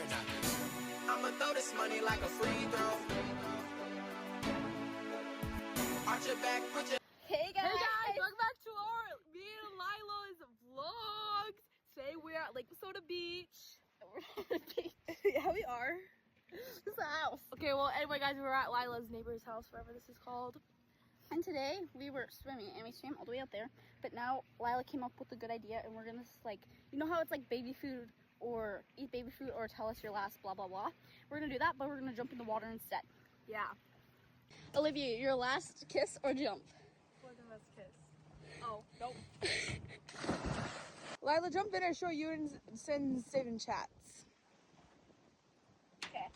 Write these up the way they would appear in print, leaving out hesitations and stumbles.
I'ma throw this money like a free throw. Arch your back, put your... Hey guys, welcome back to our me and Lila's vlogs. Today we're at Lake Minnesota Beach. Yeah, we are. This is the house. Okay, well anyway guys, we're at Lila's neighbor's house, wherever this is called. And today we were swimming and we swam all the way out there. But now Lila came up with a good idea and we're gonna like, you know how it's like baby food or eat baby food or tell us your last blah blah blah. We're gonna do that, but we're gonna jump in the water instead. Yeah. Olivia, your last kiss or jump? What's the best kiss? Oh, nope. Lila, jump in or show you and send saving chats. Okay.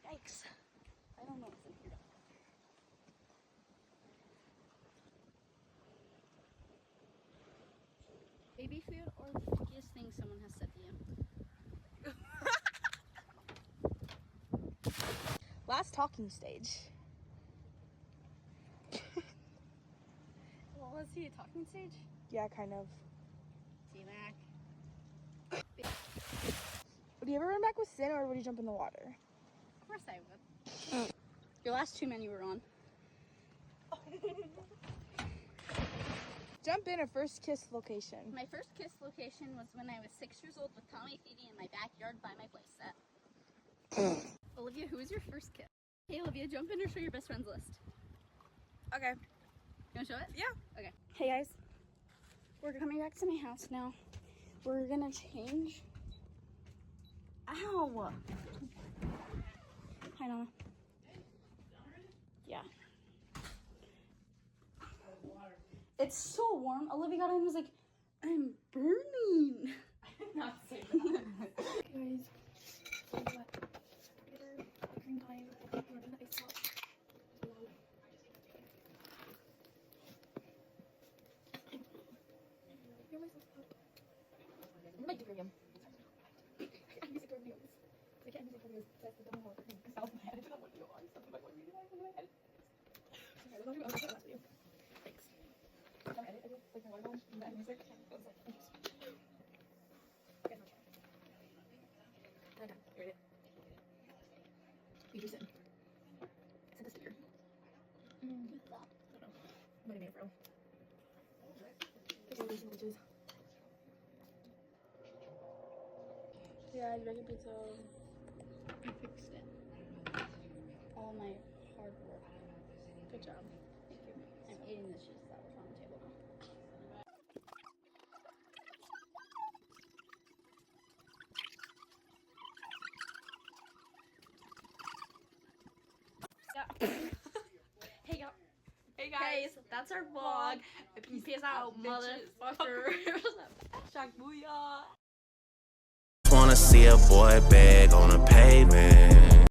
Yikes. I don't know what's in here. Baby food or the pickiest thing someone has said to you? Last talking stage. Well, let's see a talking stage. Yeah, kind of. See you back. Would you ever run back with Sin or would you jump in the water? Of course I would. Your last 2 men you were on. Jump in or first kiss location. My first kiss location was when I was 6 years old with Tommy feeding in my backyard by my playset. Olivia, who was your first kiss? Hey Olivia, jump in or show your best friends list. Okay. You wanna show it? Yeah. Okay. Hey guys, we're coming back to my house now. We're gonna change. Ow! Hi Donna. Yeah. It's so warm. Olivia got in and was like, I'm burning. I did not say that. Guys, You just send a sticker. What do you mean, bro? yeah, you making pizza. I fixed it. All my hard work. Good job. Thank you. I'm eating the cheese that was on the table now. Hey guys, that's our vlog. Peace out, motherfucker. Shak booyah. Wanna see a boy beg on a pavement.